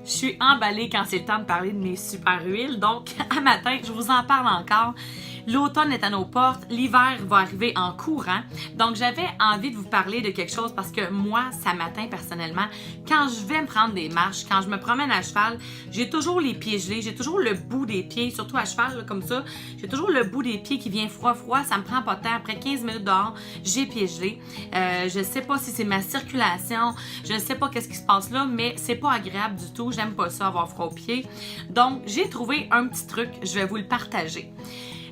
Je suis emballée quand c'est le temps de parler de mes super huiles. Donc, à matin, je vous en parle encore. L'automne est à nos portes, l'hiver va arriver en courant. Donc, j'avais envie de vous parler de quelque chose parce que moi, ça m'atteint personnellement. Quand je vais me prendre des marches, quand je me promène à cheval, j'ai toujours les pieds gelés, j'ai toujours le bout des pieds, surtout à cheval, là, comme ça. J'ai toujours le bout des pieds qui vient froid, ça me prend pas de temps. Après 15 minutes dehors, j'ai pieds gelés. Je sais pas si c'est ma circulation, je ne sais pas qu'est-ce qui se passe là, mais c'est pas agréable du tout. J'aime pas ça, avoir froid aux pieds. Donc, j'ai trouvé un petit truc, je vais vous le partager.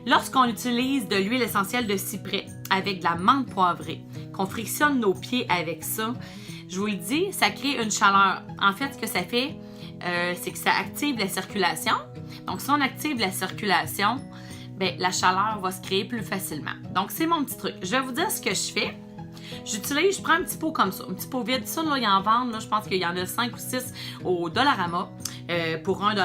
Lorsqu'on utilise de l'huile essentielle de cyprès avec de la menthe poivrée, qu'on frictionne nos pieds avec ça, je vous le dis, ça crée une chaleur. En fait, ce que ça fait, c'est que ça active la circulation. Donc, si on active la circulation, bien, la chaleur va se créer plus facilement. Donc, c'est mon petit truc. Je vais vous dire ce que je fais. Je prends un petit pot comme ça, un petit pot vide. Ça, là, ils en vendent, là, je pense qu'il y en a 5 ou 6 au Dollarama pour $1.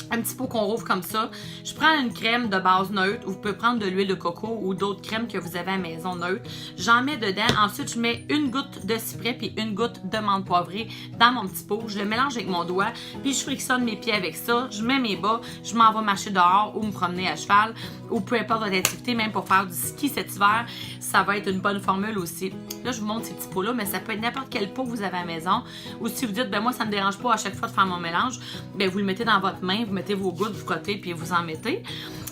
Un petit pot qu'on rouvre comme ça. Je prends une crème de base neutre ou vous pouvez prendre de l'huile de coco ou d'autres crèmes que vous avez à la maison neutre. J'en mets dedans. Ensuite, je mets une goutte de cyprès puis une goutte de menthe poivrée dans mon petit pot. Je le mélange avec mon doigt puis je frictionne mes pieds avec ça. Je mets mes bas. Je m'en vais marcher dehors ou me promener à cheval ou peu importe votre activité, même pour faire du ski cet hiver. Ça va être une bonne formule aussi. Là, je vous montre ces petits pots-là, mais ça peut être n'importe quel pot que vous avez à la maison. Ou si vous dites, ben moi, ça ne me dérange pas à chaque fois de faire mon mélange, ben vous le mettez dans votre main, vous mettez vos gouttes, vous frottez, puis vous en mettez.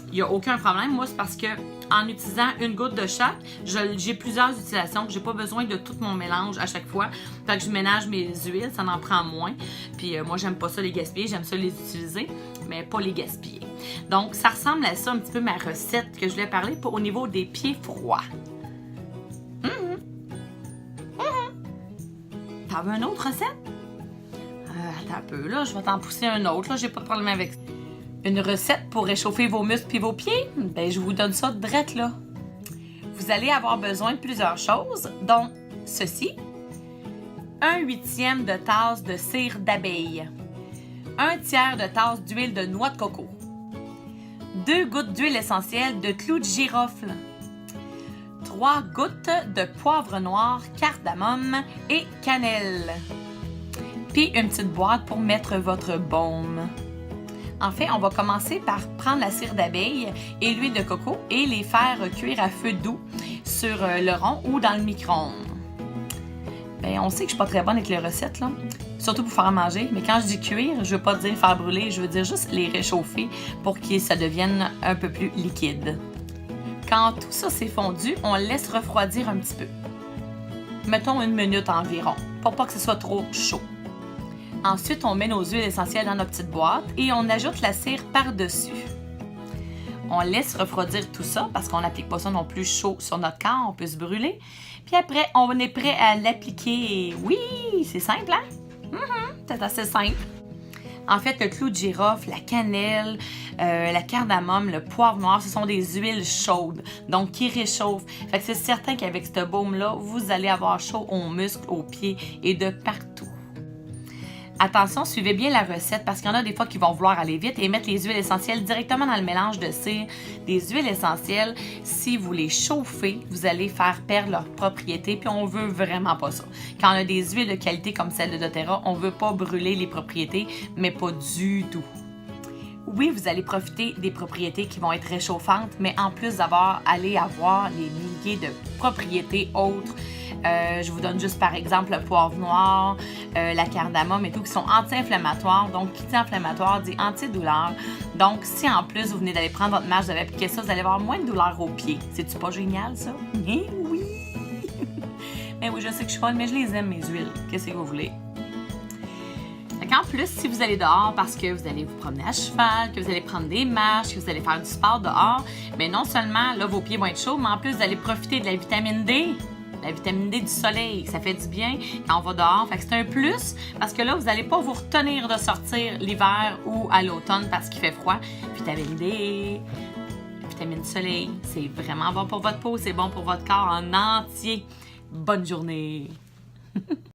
Il n'y a aucun problème. Moi, c'est parce que en utilisant une goutte de chaque, j'ai plusieurs utilisations. Je n'ai pas besoin de tout mon mélange à chaque fois. Fait que je ménage mes huiles, ça en prend moins. Puis moi, j'aime pas ça les gaspiller, j'aime ça les utiliser, mais pas les gaspiller. Donc, ça ressemble à ça un petit peu ma recette que je voulais parler au niveau des pieds froids. T'en veux une autre recette? Attends un peu, là, je vais t'en pousser un autre, là, j'ai pas de problème avec ça. Une recette pour réchauffer vos muscles puis vos pieds? Ben, je vous donne ça direct, là. Vous allez avoir besoin de plusieurs choses, dont ceci. 1/8 de tasse de cire d'abeille. 1/3 de tasse d'huile de noix de coco. 2 gouttes d'huile essentielle de clou de girofle. 3 gouttes de poivre noir, cardamome et cannelle. Puis une petite boîte pour mettre votre baume. En fait, on va commencer par prendre la cire d'abeille et l'huile de coco et les faire cuire à feu doux sur le rond ou dans le micro-ondes. Bien, on sait que je suis pas très bonne avec les recettes, là. Surtout pour faire manger. Mais quand je dis cuire, je veux pas dire faire brûler, je veux dire juste les réchauffer pour que ça devienne un peu plus liquide. Quand tout ça s'est fondu, on laisse refroidir un petit peu. Mettons 1 minute environ, pour pas que ce soit trop chaud. Ensuite, on met nos huiles essentielles dans notre petite boîte et on ajoute la cire par-dessus. On laisse refroidir tout ça parce qu'on n'applique pas ça non plus chaud sur notre corps, on peut se brûler. Puis après, on est prêt à l'appliquer. Oui, c'est simple, hein? C'est assez simple. En fait, le clou de girofle, la cannelle, la cardamome, le poivre noir, ce sont des huiles chaudes, donc qui réchauffent. Fait que c'est certain qu'avec ce baume-là, vous allez avoir chaud aux muscles, aux pieds et de partout. Attention, suivez bien la recette parce qu'il y en a des fois qui vont vouloir aller vite et mettre les huiles essentielles directement dans le mélange de cire. Des huiles essentielles, si vous les chauffez, vous allez faire perdre leurs propriétés puis on veut vraiment pas ça. Quand on a des huiles de qualité comme celle de doTERRA, on veut pas brûler les propriétés, mais pas du tout. Oui, vous allez profiter des propriétés qui vont être réchauffantes, mais en plus aller avoir les milliers de propriétés autres. Je vous donne juste par exemple le poivre noir, la cardamome et tout, qui sont anti-inflammatoires. Donc, qui dit inflammatoire dit antidouleur. Donc, si en plus vous venez d'aller prendre votre marche, vous avez appliqué ça, vous allez avoir moins de douleur aux pieds. C'est-tu pas génial, ça? Mais oui! Mais oui, je sais que je suis folle, mais je les aime, mes huiles. Qu'est-ce que vous voulez? En plus, si vous allez dehors parce que vous allez vous promener à cheval, que vous allez prendre des marches, que vous allez faire du sport dehors, mais non seulement là, vos pieds vont être chauds, mais en plus, vous allez profiter de la vitamine D. La vitamine D du soleil, ça fait du bien quand on va dehors. Fait que c'est un plus parce que là, vous n'allez pas vous retenir de sortir l'hiver ou à l'automne parce qu'il fait froid. Vitamine D, vitamine du soleil, c'est vraiment bon pour votre peau, c'est bon pour votre corps en entier. Bonne journée!